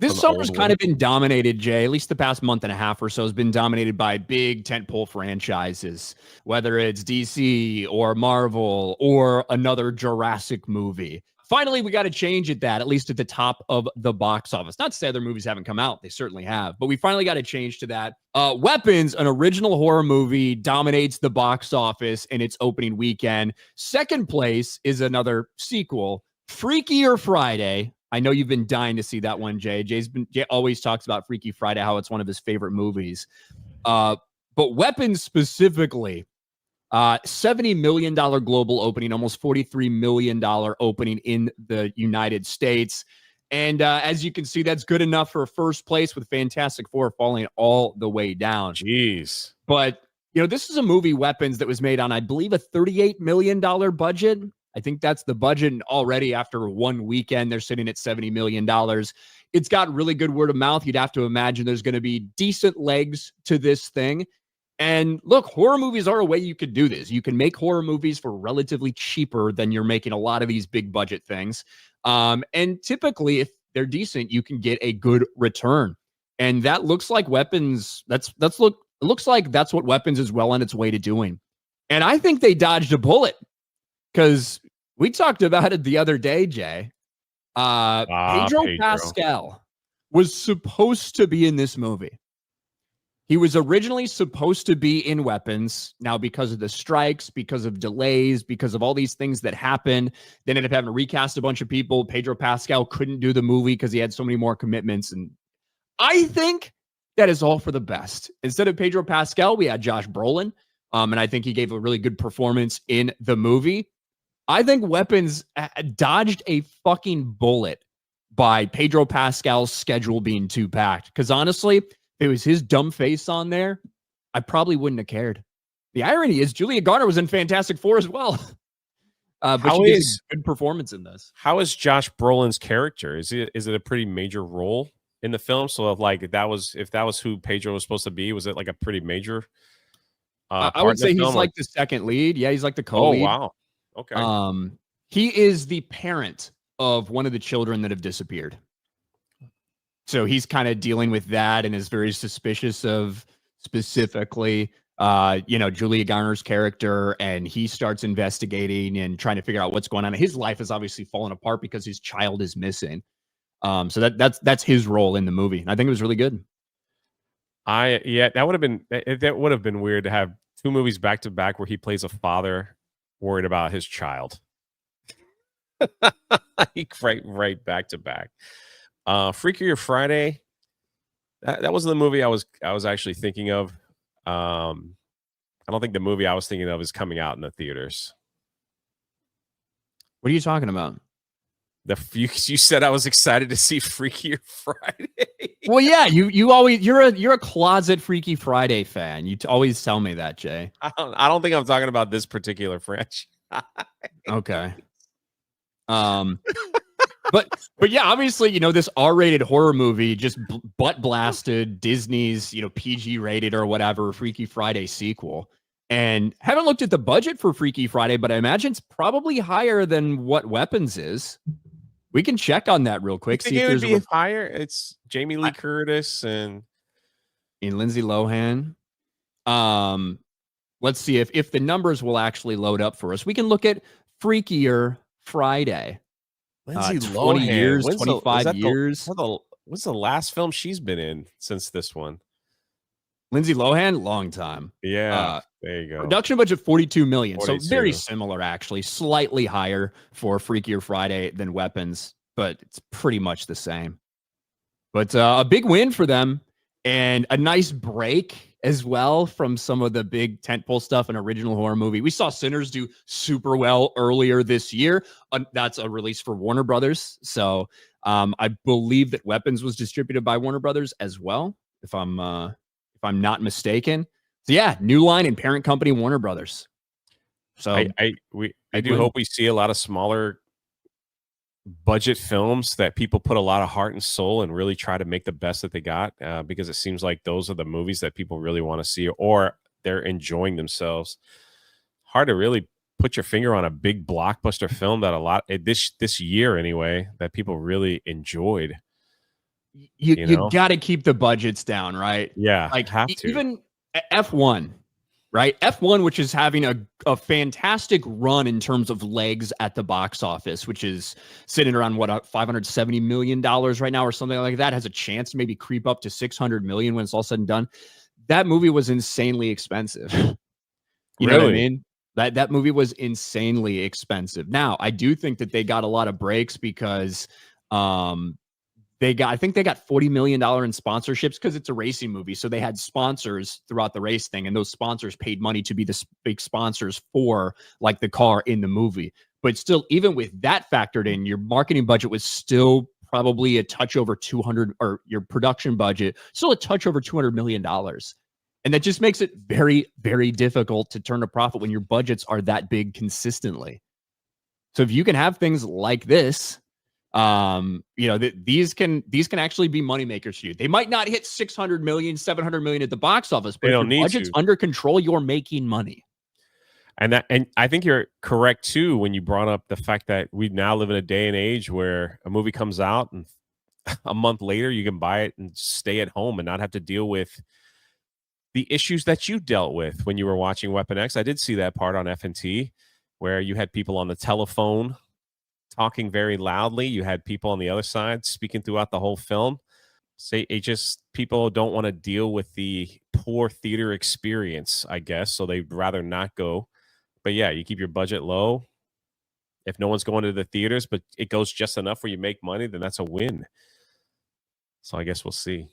This summer's kind of been dominated, Jay, at least the past month and a half or so has been dominated by big tentpole franchises, whether it's DC or Marvel or another Jurassic movie. Finally, we got to change at least at the top of the box office. Not to say other movies haven't come out. They certainly have. But we finally got to change to that. Weapons, an original horror movie, dominates the box office in its opening weekend. Second place is another sequel, Freakier Friday. I know you've been dying to see that one, Jay. Jay always talks about Freaky Friday, how it's one of his favorite movies. But Weapons specifically, $70 million global opening, almost $43 million opening in the United States. And as you can see, that's good enough for first place, with Fantastic Four falling all the way down. Jeez. But, this is a movie, Weapons, that was made on, I believe, a $38 million budget. I think that's the budget. And already after one weekend, they're sitting at $70 million. It's got really good word of mouth. You'd have to imagine there's going to be decent legs to this thing. And look, horror movies are a way you could do this. You can make horror movies for relatively cheaper than you're making a lot of these big budget things. And typically, if they're decent, you can get a good return. And that looks like Weapons. It looks like that's what Weapons is well on its way to doing. And I think they dodged a bullet. Because we talked about it the other day, Jay. Pedro Pascal was supposed to be in this movie. He was originally supposed to be in Weapons. Now, because of the strikes, because of delays, because of all these things that happened, they ended up having to recast a bunch of people. Pedro Pascal couldn't do the movie because he had so many more commitments. And I think that is all for the best. Instead of Pedro Pascal, we had Josh Brolin. And I think he gave a really good performance in the movie. I think Weapons dodged a fucking bullet by Pedro Pascal's schedule being too packed. Because honestly, if it was his dumb face on there, I probably wouldn't have cared. The irony is Julia Garner was in Fantastic Four as well. But she gives a good performance in this. How is Josh Brolin's character? Is it a pretty major role in the film? So if that was who Pedro was supposed to be, was it like a pretty major I would say he's like the second lead. Yeah, he's like the co-lead. Oh, wow. Okay. He is the parent of one of the children that have disappeared. So he's kind of dealing with that and is very suspicious of specifically, Julia Garner's character. And he starts investigating and trying to figure out what's going on. His life is obviously falling apart because his child is missing. So that's his role in the movie. And I think it was really good. That would have been weird to have two movies back to back where he plays a father worried about his child. right back to back. Freakier Friday. That wasn't the movie I was actually thinking of. I don't think the movie I was thinking of is coming out in the theaters. What are you talking about? You said I was excited to see Freakier Friday. Well, yeah, you're a closet Freaky Friday fan. You always tell me that, Jay. I don't think I'm talking about this particular franchise. Okay. But yeah, obviously, this R-rated horror movie just butt blasted Disney's, PG rated or whatever Freaky Friday sequel. And haven't looked at the budget for Freaky Friday, but I imagine it's probably higher than what Weapons is. We can check on that real quick. See if there's higher. It's Jamie Lee Curtis and Lindsay Lohan. Let's see if the numbers will actually load up for us. We can look at Freakier Friday. Lindsay 20 Lohan. years, 25 years. What's the last film she's been in since this one? Lindsay Lohan, long time. Yeah, there you go. Production budget $42 million. 42. So very similar, actually. Slightly higher for Freakier Friday than Weapons, but it's pretty much the same. But a big win for them and a nice break as well from some of the big tentpole stuff in original horror movie. We saw Sinners do super well earlier this year. That's a release for Warner Brothers. So I believe that Weapons was distributed by Warner Brothers as well, if I'm not mistaken. So yeah, New Line and parent company Warner Brothers. So I do hope we see a lot of smaller budget films that people put a lot of heart and soul and really try to make the best that they got, because it seems like those are the movies that people really want to see, or they're enjoying themselves. Hard to really put your finger on a big blockbuster film that this year anyway that people really enjoyed. You got to keep the budgets down, right? Yeah, Like have to. even F1, right? F1, which is having a fantastic run in terms of legs at the box office, which is sitting around what $570 million right now or something like that, has a chance to maybe creep up to 600 million when it's all said and done. That movie was insanely expensive. You know what I mean? That movie was insanely expensive. Now, I do think that they got a lot of breaks because I think they got $40 million in sponsorships because it's a racing movie. So they had sponsors throughout the race thing, and those sponsors paid money to be the big sponsors for like the car in the movie. But still, even with that factored in, your marketing budget was still probably a touch over 200, or your production budget, still a touch over $200 million. And that just makes it very, very difficult to turn a profit when your budgets are that big consistently. So if you can have things like this, these can actually be money makers for you. They might not hit 600 million, 700 million at the box office, but if your budget's under control, you're making money. And I think you're correct too when you brought up the fact that we now live in a day and age where a movie comes out and a month later you can buy it and stay at home and not have to deal with the issues that you dealt with when you were watching Weapon X. I did see that part on FNT where you had people on the telephone talking very loudly. You had people on the other side speaking throughout the whole film. People don't want to deal with the poor theater experience, I guess. So they'd rather not go. But yeah, you keep your budget low. If no one's going to the theaters, but it goes just enough where you make money, then that's a win. So I guess we'll see.